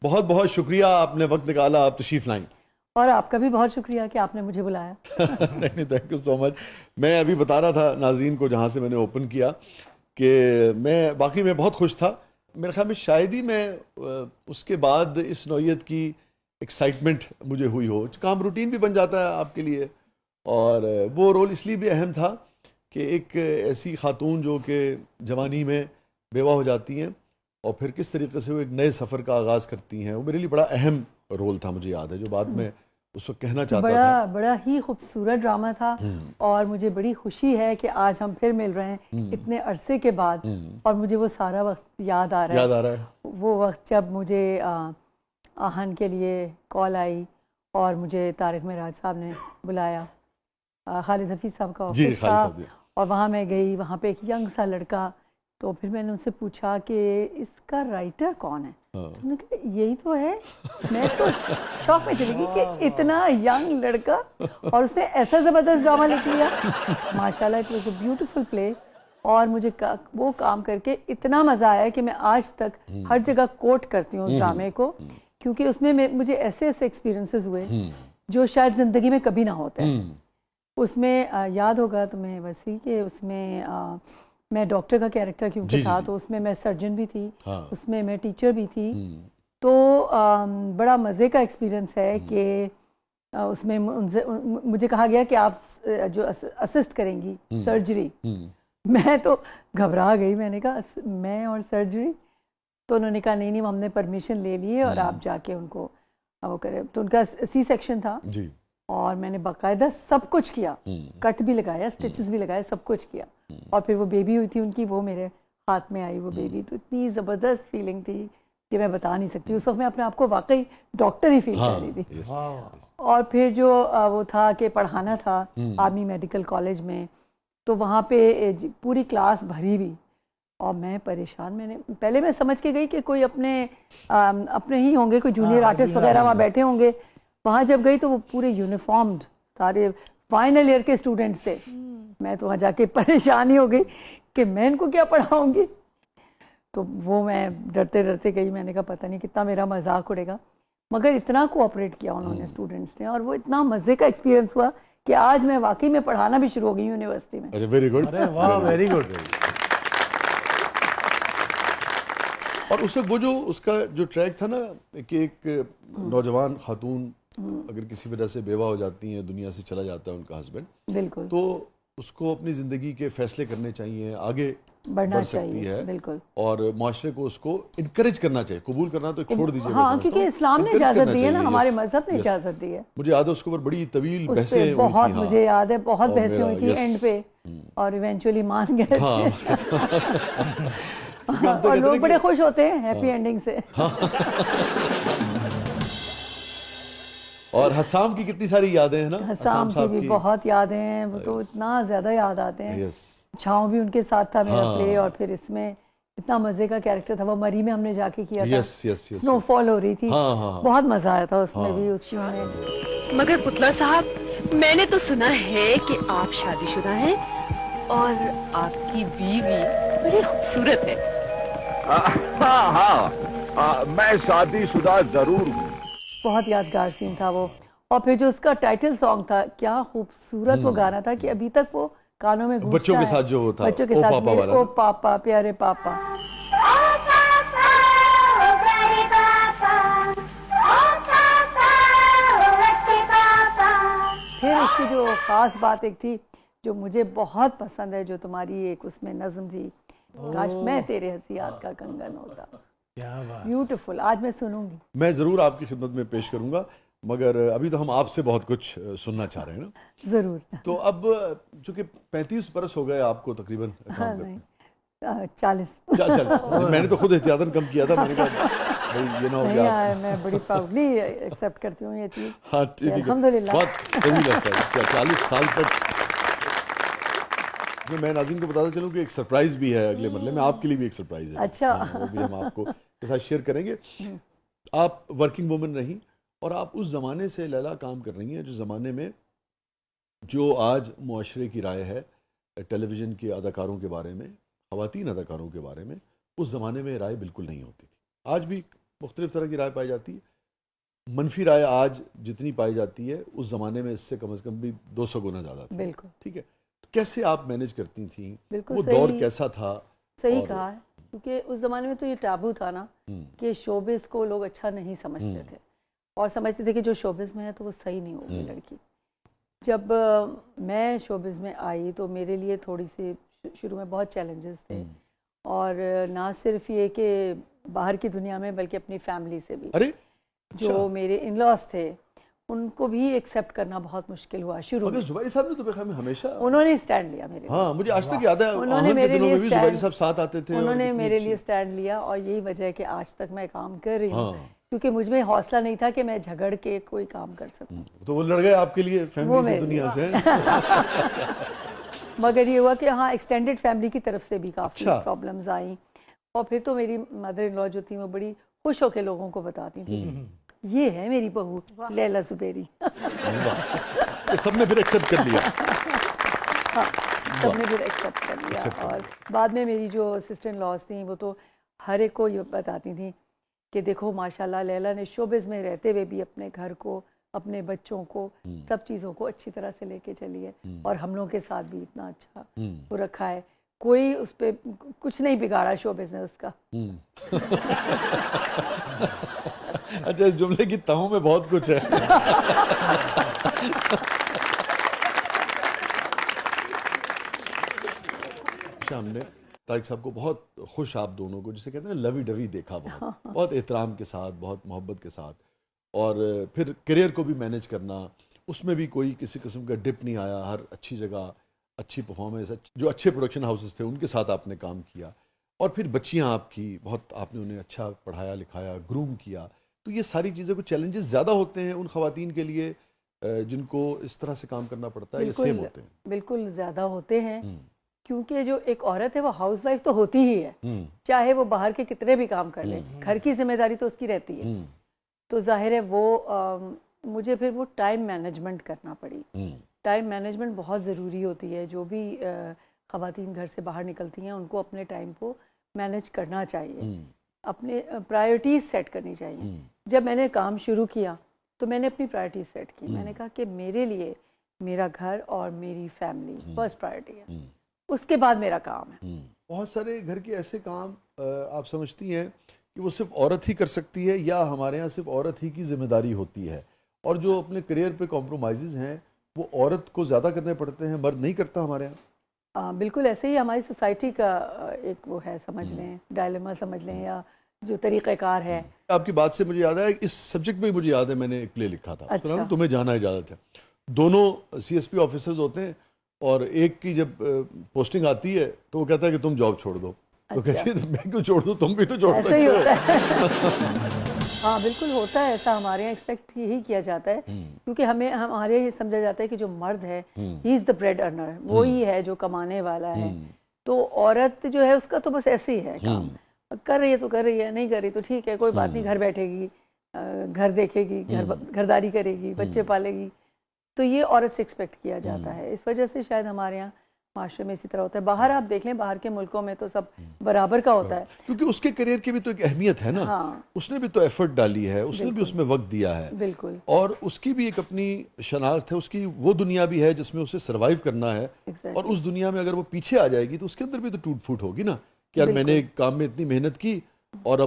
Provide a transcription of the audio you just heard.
بہت بہت شکریہ، آپ نے وقت نکالا، آپ تشریف لائیں. اور آپ کا بھی بہت شکریہ کہ آپ نے مجھے بلایا. نہیں، تھینک یو سو مچ. میں ابھی بتا رہا تھا ناظرین کو جہاں سے میں نے اوپن کیا کہ میں باقی میں بہت خوش تھا. میرے خیال میں شاید ہی میں اس کے بعد اس نوعیت کی ایکسائٹمنٹ مجھے ہوئی ہو. کام روٹین بھی بن جاتا ہے آپ کے لیے، اور وہ رول اس لیے بھی اہم تھا کہ ایک ایسی خاتون جو کہ جوانی میں بیوہ ہو جاتی ہیں اور پھر کس طریقے سے وہ ایک نئے سفر کا آغاز کرتی ہیں، وہ میرے لیے بڑا اہم رول تھا. مجھے یاد ہے جو بات میں اس وقت کہنا چاہتا تھا. بڑا ہی خوبصورت ڈرامہ تھا، اور مجھے بڑی خوشی ہے کہ آج ہم پھر مل رہے ہیں اتنے عرصے کے بعد، اور مجھے وہ سارا وقت یاد آ رہا ہے. وہ وقت جب مجھے آہن کے لیے کال آئی اور مجھے طارق معراج صاحب نے بلایا، خالد حفیظ صاحب کا آفس تھا، اور وہاں میں گئی. وہاں پہ ایک ینگ سا لڑکا، تو پھر میں نے ان سے پوچھا کہ اس کا رائٹر کون ہے؟ تو انہوں نے کہا یہی تو ہے. میں تو شوق میں چلی گئی کہ اتنا ینگ لڑکا اور اس نے ایسا زبردست ڈرامہ لکھ لیا. ماشاءاللہ اٹ واز اے بیوٹیفل پلے، اور مجھے وہ کام کر کے اتنا مزہ آیا کہ میں آج تک ہر جگہ کوٹ کرتی ہوں اس ڈرامے کو، کیونکہ اس میں مجھے ایسے ایکسپیرینسز ہوئے جو شاید زندگی میں کبھی نہ ہوتے ہیں. اس میں یاد ہوگا تمہیں وسیع کہ اس میں ڈاکٹر کا کیریکٹر کیونکہ تھا، تو اس میں سرجن بھی تھی، اس میں ٹیچر بھی تھی. تو بڑا مزے کا ایکسپیرینس ہے کہ اس میں مجھے کہا گیا کہ آپ جو اسسٹ کریں گی سرجری. میں تو گھبرا گئی، میں نے کہا میں اور سرجری؟ تو انہوں نے کہا نہیں ہم نے پرمیشن لے لی ہے اور آپ جا کے ان کو وہ کریں. تو ان کا سی سیکشن تھا، اور میں نے باقاعدہ سب کچھ کیا، کٹ بھی لگایا، سٹچز بھی لگائے، سب کچھ کیا. اور پھر وہ بیبی ہوئی تھی ان کی، وہ میرے ہاتھ میں آئی وہ بیبی. تو اتنی زبردست فیلنگ تھی کہ میں بتا نہیں سکتی. اس وقت میں اپنے آپ کو واقعی ڈاکٹر ہی فیل کر رہی تھی. اور پھر جو وہ تھا کہ پڑھانا تھا آرمی میڈیکل کالج میں، تو وہاں پہ پوری کلاس بھری ہوئی، اور میں پریشان. پہلے میں سمجھ کے گئی کہ کوئی اپنے ہی ہوں گے، کوئی جونیئر آرٹسٹ وغیرہ وہاں بیٹھے ہوں گے. وہاں جب گئی تو وہ پورے یونیفارمڈ سارے فائنل ایئر کے اسٹوڈنٹس تھے. میں تو وہاں جا کے پریشان ہی ہو گئی کہ میں ان کو کیا پڑھاؤں گی. تو وہ میں ڈرتے ڈرتے گئی. میں نے کہا پتہ نہیں کتنا میرا مذاق اڑے گا، مگر اتنا کوآپریٹ کیا انہوں نے اسٹوڈنٹس نے، اور وہ اتنا مزے کا ایکسپیرینس ہوا کہ آج میں واقعی میں پڑھانا بھی شروع ہو گئی یونیورسٹی میں. Very good, very good. اور اس وقت وہ جو اس کا جو ٹریک تھا نا کہ ایک نوجوان خاتون اگر کسی وجہ سے بیوہ ہو جاتی ہیں، دنیا سے چلا جاتا ہے ان کا ہسبینڈ، بالکل، تو اس کو اپنی زندگی کے فیصلے کرنے چاہیے، آگے بڑھنا بڑھ سکتی چاہیے، ہے، بالکل. اور معاشرے کو اس کو انکریج کرنا چاہیے. قبول کرنا تو چھوڑ دیجیے، ہاں کیونکہ اسلام نے اجازت دی ہے نا، ہمارے مذہب نے اجازت دی ہے. مجھے یاد ہے اس کے اوپر بڑی طویل اس بحثیں پہ ہوئی بہت تھیں. مجھے یاد ہے بہت بحثیں ہوئی تھی اینڈ پہ، اور ایونچولی مان گئے تھے. اور لوگ بڑے خوش ہوتے ہیں ہیپی اینڈنگ سے. اور حسام کی کتنی ساری یادیں ہیں نا، حسام کی بھی بہت یادیں ہیں. وہ تو اتنا زیادہ یاد آتے ہیں. چھاؤں بھی ان کے ساتھ تھا میرا پلے، اور پھر اس میں اتنا مزے کا کیریکٹر تھا. وہ مری میں ہم نے جا کے کیا تھا، سنو فال ہو رہی تھی، بہت مزہ آیا تھا اس میں بھی. اس میں مگر پتلا صاحب، میں نے تو سنا ہے کہ آپ شادی شدہ ہیں اور آپ کی بیوی بڑی خوبصورت ہے. ہاں میں شادی شدہ ضرور ہوں. بہت یادگار سین تھا وہ. اور پھر جو اس کا ٹائٹل سانگ تھا، کیا خوبصورت وہ گانا تھا کہ ابھی تک وہ کانوں میں گونجتا ہے. بچوں کے ساتھ جو ہوتا، بچوں کے ساتھ، او پاپا پیارے پاپا. پھر اس کی جو خاص بات ایک تھی جو مجھے بہت پسند ہے، جو تمہاری ایک اس میں نظم تھی، کاش میں تیرے حسیات کا کنگن ہوتا. بیوٹیفل. آج میں سنوں گی. میں ضرور آپ کی خدمت میں پیش کروں گا، مگر ابھی تو ہم آپ سے بہت کچھ سننا چاہ رہے ہیں نا. ضرور. تو اب چونکہ 35 برس ہو گئے آپ کو تقریباً کام کرتے. 40. میں نے تو خود احتیاطاً کم کیا تھا. میں نے کہا یہ نہ ہو گیا. میں بڑی پراؤڈلی ایکسیپٹ کرتی ہوں یہ چیز. ہاں ٹھیک ہے، الحمدللہ. بہت طویل عرصہ ہے، 40 سال تک. میں ناظرین کو بتاتا چلوں کہ ایک سرپرائز بھی ہے اگلے مرحلے میں، آپ کے لیے بھی ایک سرپرائز ہے. اچھا. وہ بھی ہم آپ کو کے ساتھ شیئر کریں گے. آپ ورکنگ وومن رہیں، اور آپ اس زمانے سے لیلا کام کر رہی ہیں جو زمانے میں جو آج معاشرے کی رائے ہے ٹیلی ویژن کے اداکاروں کے بارے میں، خواتین اداکاروں کے بارے میں، اس زمانے میں رائے بالکل نہیں ہوتی تھی. آج بھی مختلف طرح کی رائے پائی جاتی ہے. منفی رائے آج جتنی پائی جاتی ہے اس زمانے میں اس سے کم از کم بھی 200 گنا زیادہ تھی. بالکل ٹھیک ہے, کیسے آپ مینیج کرتی تھیں؟ بالکل وہ صحیح. دور کیسا تھا؟ صحیح کہا ہے, کیونکہ اس زمانے میں تو یہ ٹابو تھا نا کہ شوبز کو لوگ اچھا نہیں سمجھتے تھے, اور سمجھتے تھے کہ جو شوبز میں ہے تو وہ صحیح نہیں ہوگی لڑکی. جب میں شوبز میں آئی تو میرے لیے تھوڑی سی شروع میں بہت چیلنجز تھے, اور نہ صرف یہ کہ باہر کی دنیا میں بلکہ اپنی فیملی سے بھی. ارے جو میرے ان لاس تھے ان کو بھی ایکسیپٹ کرنا بہت مشکل ہوا شروع میں. مگر زبیری صاحب نے تو بخیر میں ہمیشہ, انہوں نے اسٹینڈ لیا میرے لیے. ہاں مجھے آج تک یاد ہے انہوں نے آہن کے میرے دنوں لیے میں بھی زبیری صاحب ساتھ آتے تھے. انہوں نے میرے لیے اسٹینڈ لیا, اور یہی وجہ ہے کہ آج تک میں کام کر رہی ہوں, کیونکہ مجھ میں حوصلہ نہیں تھا کہ میں جھگڑ کے کوئی کام کر سکوں. تو وہ لڑ گئے آپ کے لیے فیملی سے, دنیا سے. مگر یہ ہوا کہ ہاں ایکسٹینڈڈ فیملی کی طرف سے بھی کافی پرابلمز آئیں, اور پھر تو میری مدر ان لا جو تھی وہ بڑی خوش ہو کے لوگوں کو بتاتی تھی یہ ہے میری بہو لیلا زبیری. سب نے پھر ایکسیپٹ کر لیا. ہاں سب نے پھر ایکسیپٹ کر لیا. اور بعد میں میری جو سسٹر ان لاز تھیں وہ تو ہر ایک کو یہ بتاتی تھیں کہ دیکھو ماشاءاللہ لیلا نے شوبز میں رہتے ہوئے بھی اپنے گھر کو, اپنے بچوں کو, سب چیزوں کو اچھی طرح سے لے کے چلی ہے, اور ہم لوگوں کے ساتھ بھی اتنا اچھا وہ رکھا ہے. کوئی اس پہ کچھ نہیں بگاڑا شو بزنس کا. اچھا, اس جملے کی تہوں میں بہت کچھ ہے. ہم نے طارق صاحب کو بہت خوش, آپ دونوں کو جسے کہتے ہیں لوی ڈوی دیکھا, بہت احترام کے ساتھ, بہت محبت کے ساتھ, اور پھر کیریئر کو بھی مینیج کرنا, اس میں بھی کوئی کسی قسم کا ڈپ نہیں آیا. ہر اچھی جگہ اچھی پرفارمنس, جو اچھے پروڈکشن ہاؤسز تھے ان کے ساتھ آپ نے کام کیا, اور پھر بچیاں آپ کی بہت, آپ نے انہیں اچھا پڑھایا لکھایا, گروم کیا. تو یہ ساری چیزیں کو چیلنجز زیادہ ہوتے ہیں ان خواتین کے لیے جن کو اس طرح سے کام کرنا پڑتا ہے, یہ سیم ہوتے ہیں؟ بالکل زیادہ ہوتے ہیں, کیونکہ جو ایک عورت ہے وہ ہاؤس وائف تو ہوتی ہی ہے, چاہے وہ باہر کے کتنے بھی کام کر لے, گھر کی ذمہ داری تو اس کی رہتی ہے. تو ظاہر ہے وہ مجھے پھر وہ ٹائم مینجمنٹ کرنا پڑی. ٹائم مینجمنٹ بہت ضروری ہوتی ہے. جو بھی خواتین گھر سے باہر نکلتی ہیں ان کو اپنے ٹائم کو مینیج کرنا چاہیے, اپنے پرائیورٹیز سیٹ کرنی چاہیے. جب میں نے کام شروع کیا تو میں نے اپنی پرائیورٹیز سیٹ کی. میں نے کہا کہ میرے لیے میرا گھر اور میری فیملی فرسٹ پرائیورٹی ہے, اس کے بعد میرا کام ہے. بہت سارے گھر کے ایسے کام آپ سمجھتی ہیں کہ وہ صرف عورت ہی کر سکتی ہے, یا ہمارے ہاں صرف عورت ہی کی ذمہ داری ہوتی ہے, اور جو اپنے کریئر پہ کمپرومائزز ہیں وہ عورت کو زیادہ کرنے پڑتے ہیں, مرد نہیں کرتا ہمارے یہاں؟ بالکل ایسے ہی ہماری سوسائٹی کا ایک وہ ہے, سمجھ لیں ڈائلیما سمجھ لیں, یا جو طریقہ کار ہے. آپ کی بات سے مجھے یاد ہے, اس سبجیکٹ میں مجھے یاد ہے میں نے ایک پلے لکھا تھا, اس کا نام تمہیں جانا اجازت ہے. دونوں سی ایس پی آفیسرز ہوتے ہیں, اور ایک کی جب پوسٹنگ آتی ہے تو وہ کہتا ہے کہ تم جاب چھوڑ دو, تو کہتی ہے میں کیوں چھوڑ دوں, تم بھی تو چھوڑ سکتے ہو. ہاں بالکل ہوتا ہے ایسا, ہمارے یہاں ایکسپیکٹ یہی کیا جاتا ہے, کیونکہ ہمارے یہ سمجھا جاتا ہے کہ جو مرد ہے ہی از دا بریڈ ارنر, وہی ہے جو کمانے والا ہے. تو عورت جو ہے اس کا تو بس ایسے ہی ہے کام, کر رہی ہے تو کر رہی ہے, نہیں کر رہی تو ٹھیک ہے کوئی بات نہیں, گھر بیٹھے گی, گھر دیکھے گی, گھرداری کرے گی, بچے پالے گی. تو یہ عورت سے ایکسپیکٹ کیا جاتا ہے. اس وجہ سے شاید ہمارے یہاں معاشرے میں اسی طرح ہوتا ہے. باہر آپ دیکھ لیں, باہر کے ملکوں میں تو سب برابر کا ہوتا ہے, کیونکہ اس کے کریئر کی بھی تو ایک اہمیت ہے نا. اس نے بھی تو ایفرٹ ڈالی ہے, اس نے بھی اس میں وقت دیا ہے, بالکل, اور اس کی بھی ایک اپنی شناخت ہے, اس کی وہ دنیا بھی ہے جس میں اسے سروائیو کرنا ہے. اور اس دنیا میں اگر وہ پیچھے آ جائے گی تو اس کے اندر بھی تو ٹوٹ پھوٹ ہوگی نا, کہ یار میں نے ایک کام میں اتنی محنت کی اور اب